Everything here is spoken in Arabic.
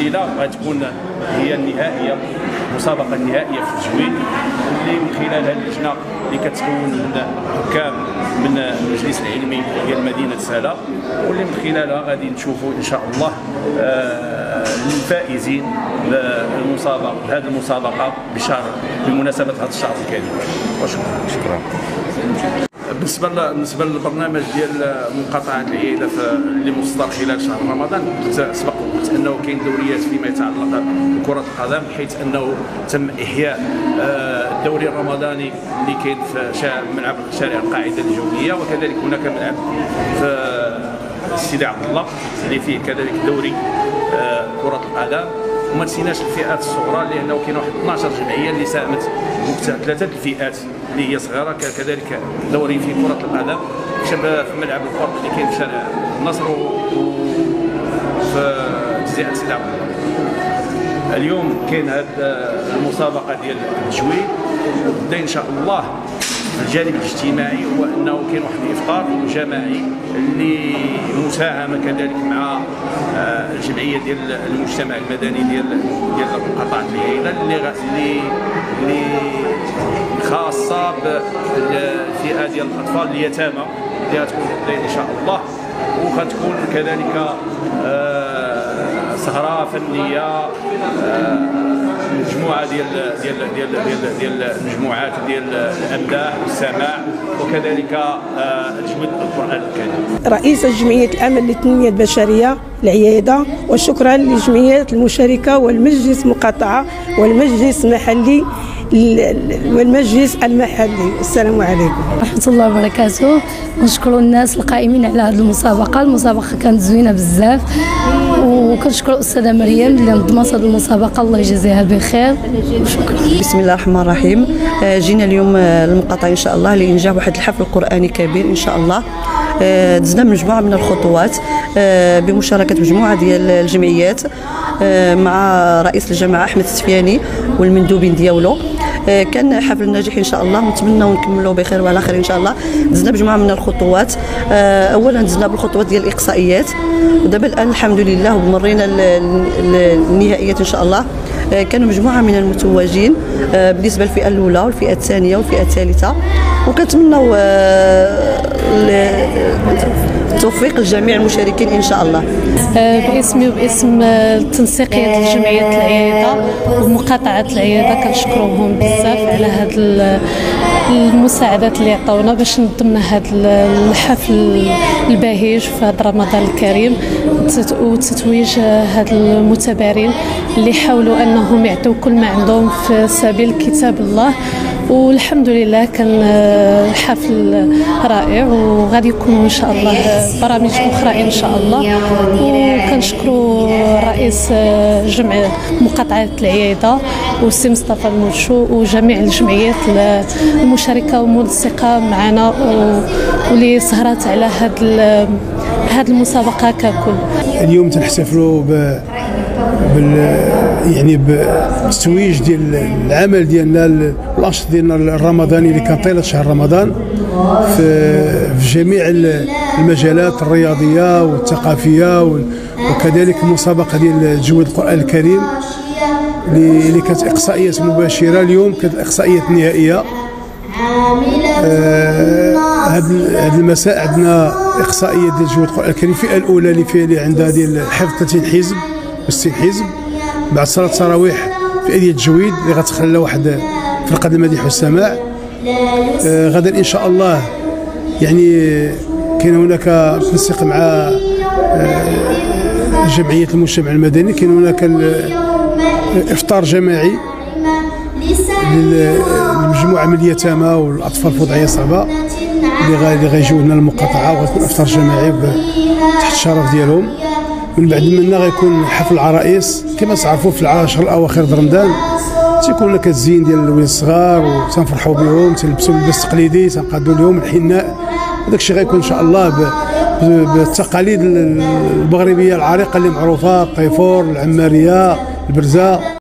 الليله غتكون هي النهائيه، المسابقه النهائيه في التجويد، اللي من خلال هذه اللجنه اللي كتكون من حكام من المجلس العلمي ديال مدينه سالا، واللي من خلالها غادي نشوفوا ان شاء الله الفائزين للمسابقه، هذه المسابقه بمناسبه هذا الشهر الكريم. شكرا. بالنسبه للبرنامج ديال منقطعات العياده اللي مصدر خلال شهر رمضان، سبق وقلت انه كاين دوريات فيما يتعلق بكره القدم، حيث انه تم احياء الدوري الرمضاني اللي كاين في ملعب شارع القاعده الجويه، وكذلك هناك ملعب في سيدي عبد الله اللي فيه كذلك دوري كره القدم. وما نسيناش الفئات الصغرى، لانه كاين واحد 12 جمعيه اللي ساهمت، ثلاثه الفئات اللي هي صغيره، كذلك دوري في كره القدم في ملعب الفرق اللي كاين في شارع النصر وفي جزيره سيدي عبد الله. اليوم كاين هذه المسابقه ديال التجويد، وبدا ان شاء الله الجانب الاجتماعي هو انه كاين واحد الافطار جماعي اللي مساهمه كذلك مع الجمعيه ديال المجتمع المدني ديال مقاطعه العيله اللي خاصه بالفئه ديال الاطفال اليتامى اللي غتكون ان شاء الله، وغتكون كذلك سهره فنيه، مجموعه ديال المجموعات ديال الامداح والسماع، وكذلك تجويد القران الكريم. رئيس جمعيه الامل للتنميه البشريه العياده، وشكرا للجمعيات المشاركه والمجلس المقاطعه والمجلس المحلي المحلي. السلام عليكم ورحمه الله وبركاته. نشكر الناس القائمين على هذه المسابقه كانت زوينه بزاف، وكنشكر الاستاذه مريم اللي نظمت هذه المسابقه، الله يجازيها بخير، وشكرا. بسم الله الرحمن الرحيم. جينا اليوم المقاطعه ان شاء الله لانجاح واحد الحفل قراني كبير ان شاء الله. دزنا مجموعه من الخطوات بمشاركه مجموعه ديال الجمعيات مع رئيس الجماعه احمد السفياني والمندوبين ديالو. كان حفل ناجح ان شاء الله، ونتمنوا نكملوا بخير وعلى خير ان شاء الله. دزنا مجموعه من الخطوات، اولا دزنا بالخطوات ديال الاقصائيات، ودابا الان الحمد لله ومرينا النهائيات ان شاء الله. كانوا مجموعه من المتوجين بالنسبه للفئه الاولى والفئه الثانيه والفئه الثالثه، وكنتمنوا توفيق الجميع المشاركين ان شاء الله. باسمي وباسم التنسيقيه الجمعيات العياده ومقاطعه العياده كنشكرهم بزاف على هذه المساعدات اللي عطاونا باش نظمنا هذا الحفل البهيج في هذا رمضان الكريم، وتتويج هاد المتبارين اللي حاولوا انهم يعطوا كل ما عندهم في سبيل كتاب الله. والحمد لله كان حفل رائع، وغادي يكونوا ان شاء الله برامج اخرى ان شاء الله. وكنشكروا رئيس جمع مقاطعه العياده والسي مصطفى المرشو وجميع الجمعيات المشاركه والمنسقه معنا واللي سهرات على هذه المسابقه ككل. اليوم تنحتفلوا يعني بالتتويج ديال العمل ديالنا، الانشطه ديالنا الرمضاني اللي كان طيله شهر رمضان في جميع المجالات الرياضيه والثقافيه، وكذلك المسابقه ديال تجويد القران الكريم اللي كانت اقصائيات مباشره. اليوم كانت الاقصائيات النهائيه. هذا المساء عندنا اقصائيه ديال تجويد القران الكريم. الفئه الاولى اللي عندها ديال حفظ 30 حزب و60 حزب بعد صلاه التراويح، فئه ديال التجويد اللي غتخلى واحد فرقه المديح والسماع. غدا ان شاء الله يعني كاين هناك تنسيق مع جمعيه المجتمع المدني، كاين هناك افطار جماعي للمجموعه من اليتامى والاطفال في وضعيه صعبه اللي غيجيو هنا المقاطعه، وغتكون افطار جماعي تحت الشرف ديالهم. من بعد منا غيكون حفل العرائس كما تعرفوا في العشر الاواخر د رمضان، تيكون لك الزين ديال الولاد الصغار وتنفرحوا بهم، تلبسوا اللباس التقليدي، تنقادوا لهم الحناء. هذاك الشيء غيكون ان شاء الله بالتقاليد المغربيه العريقه اللي معروفه، الطيفور، العماريه، البرزه.